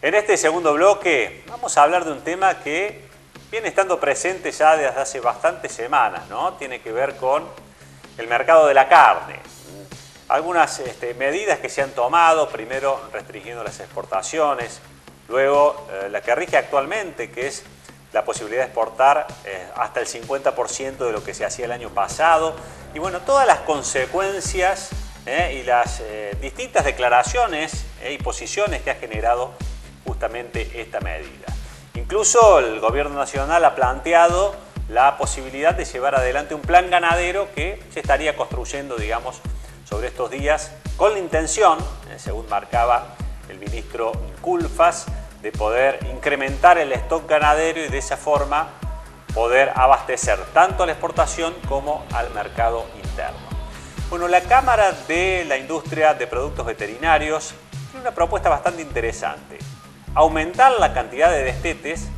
En este segundo bloque vamos a hablar de un tema que viene estando presente ya desde hace bastantes semanas, ¿no? Tiene que ver con el mercado de la carne. Algunas medidas que se han tomado, primero restringiendo las exportaciones, luego la que rige actualmente, que es la posibilidad de exportar hasta el 50% de lo que se hacía el año pasado. Y bueno, todas las consecuencias y las distintas declaraciones y posiciones que ha generado justamente esta medida. Incluso el gobierno nacional ha planteado la posibilidad de llevar adelante un plan ganadero que se estaría construyendo, digamos, sobre estos días, con la intención, según marcaba el ministro Culfas, de poder incrementar el stock ganadero y de esa forma poder abastecer tanto a la exportación como al mercado interno. Bueno, la Cámara de la Industria de Productos Veterinarios tiene una propuesta bastante interesante: aumentar la cantidad de destetes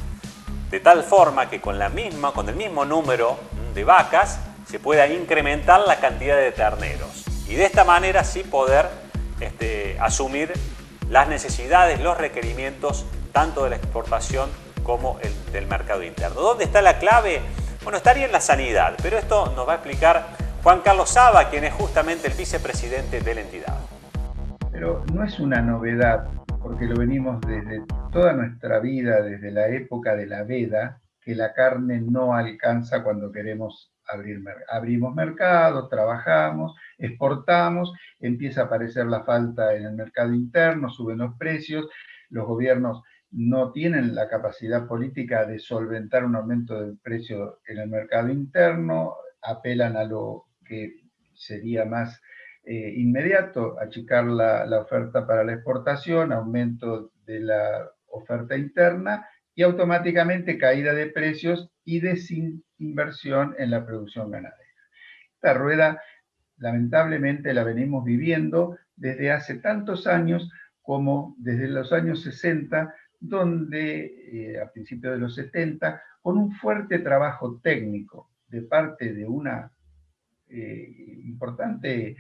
de tal forma que con el mismo número de vacas se pueda incrementar la cantidad de terneros y de esta manera sí poder asumir las necesidades, los requerimientos tanto de la exportación como del mercado interno. ¿Dónde está la clave? Bueno, estaría en la sanidad, pero esto nos va a explicar Juan Carlos Saba, quien es justamente el vicepresidente de la entidad. Pero no es una novedad, porque lo venimos desde toda nuestra vida, desde la época de la Veda, que la carne no alcanza cuando queremos abrimos mercados, trabajamos, exportamos, empieza a aparecer la falta en el mercado interno, suben los precios, los gobiernos no tienen la capacidad política de solventar un aumento del precio en el mercado interno, apelan a lo que sería más inmediato, achicar la oferta para la exportación, aumento de la oferta interna y automáticamente caída de precios y desinversión en la producción ganadera. Esta rueda, lamentablemente, la venimos viviendo desde hace tantos años como desde los años 60, donde a principios de los 70, con un fuerte trabajo técnico de parte de una importante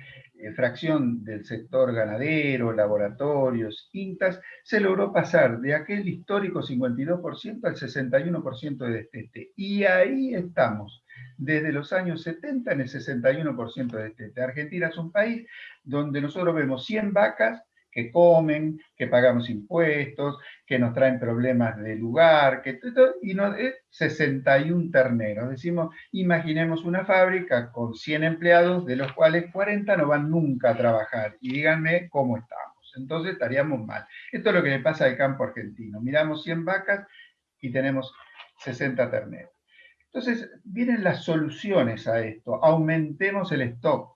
fracción del sector ganadero, laboratorios, INTAS, se logró pasar de aquel histórico 52% al 61% de destete. Y ahí estamos, desde los años 70 en el 61% de destete. Argentina es un país donde nosotros vemos 100 vacas que comen, que pagamos impuestos, que nos traen problemas de lugar, y 61 terneros. Decimos, imaginemos una fábrica con 100 empleados, de los cuales 40 no van nunca a trabajar. Y díganme cómo estamos. Entonces estaríamos mal. Esto es lo que le pasa al campo argentino. Miramos 100 vacas y tenemos 60 terneros. Entonces, vienen las soluciones a esto. Aumentemos el stock.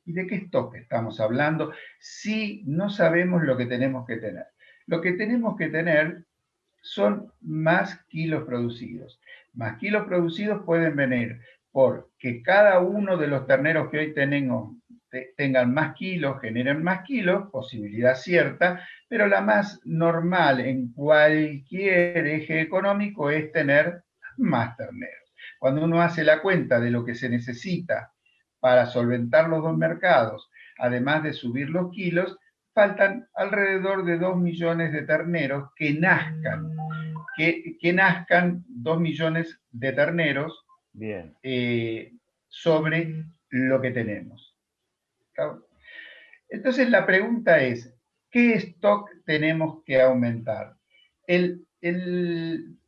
¿Y de qué stock estamos hablando si no sabemos lo que tenemos que tener? Lo que tenemos que tener son más kilos producidos. Más kilos producidos pueden venir porque cada uno de los terneros que hoy tenemos tengan más kilos, generen más kilos, posibilidad cierta, pero la más normal en cualquier eje económico es tener más terneros. Cuando uno hace la cuenta de lo que se necesita para solventar los dos mercados, además de subir los kilos, faltan alrededor de 2 millones de terneros que nazcan. Que nazcan 2 millones de terneros sobre lo que tenemos. Entonces la pregunta es, ¿qué stock tenemos que aumentar? El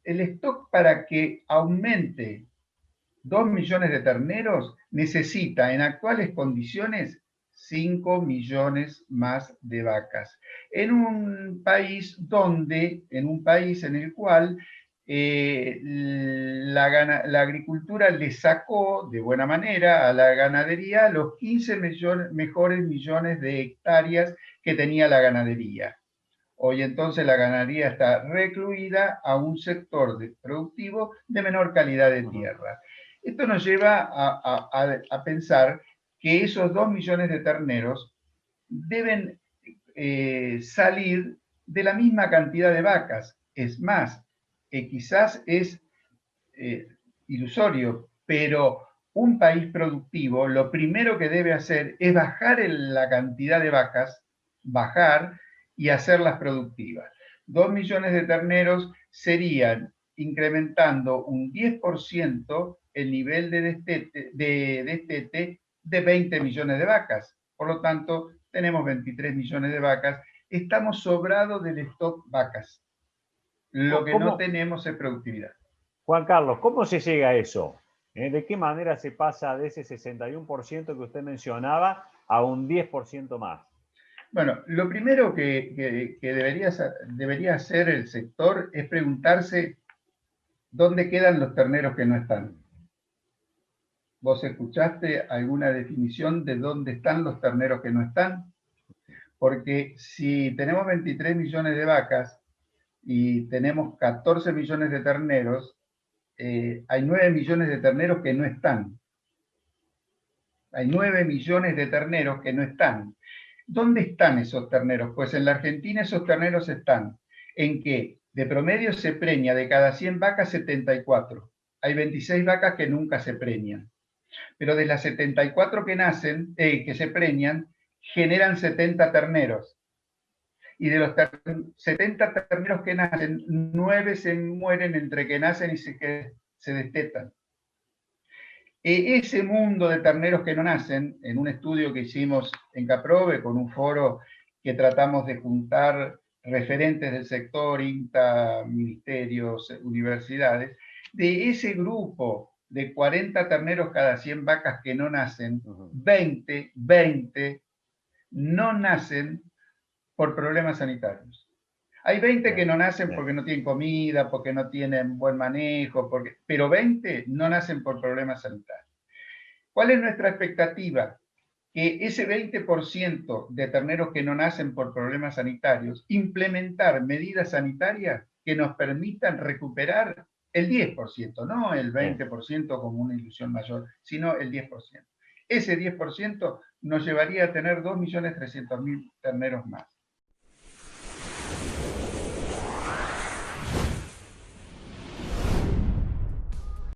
stock para que aumente 2 millones de terneros necesita en actuales condiciones 5 millones más de vacas. En un país en el cual la agricultura le sacó de buena manera a la ganadería los 15 mejores millones de hectáreas que tenía la ganadería. Hoy entonces la ganadería está recluida a un sector productivo de menor calidad de tierra. Esto nos lleva a pensar que esos 2 millones de terneros deben salir de la misma cantidad de vacas. Es más, quizás es ilusorio, pero un país productivo lo primero que debe hacer es bajar la cantidad de vacas, bajar y hacerlas productivas. 2 millones de terneros serían incrementando un 10% el nivel de destete de 20 millones de vacas. Por lo tanto, tenemos 23 millones de vacas. Estamos sobrados del stock vacas. Lo que no tenemos es productividad. Juan Carlos, ¿cómo se llega a eso? ¿De qué manera se pasa de ese 61% que usted mencionaba a un 10% más? Bueno, lo primero que debería hacer el sector es preguntarse dónde quedan los terneros que no están. ¿Vos escuchaste alguna definición de dónde están los terneros que no están? Porque si tenemos 23 millones de vacas y tenemos 14 millones de terneros, hay 9 millones de terneros que no están. Hay 9 millones de terneros que no están. ¿Dónde están esos terneros? Pues en la Argentina esos terneros están en que de promedio se preña de cada 100 vacas 74. Hay 26 vacas que nunca se preñan. Pero de las 74 que nacen, que se preñan, generan 70 terneros. Y de los 70 terneros que nacen, 9 se mueren entre que nacen y se destetan. Ese mundo de terneros que no nacen, en un estudio que hicimos en Caprove, con un foro que tratamos de juntar referentes del sector, INTA, ministerios, universidades, de ese grupo de 40 terneros cada 100 vacas que no nacen, 20 no nacen por problemas sanitarios. Hay 20 que no nacen porque no tienen comida, porque no tienen buen manejo, pero 20 no nacen por problemas sanitarios. ¿Cuál es nuestra expectativa? Que ese 20% de terneros que no nacen por problemas sanitarios, implementar medidas sanitarias que nos permitan recuperar el 10%, no el 20% como una ilusión mayor, sino el 10%. Ese 10% nos llevaría a tener 2.300.000 terneros más.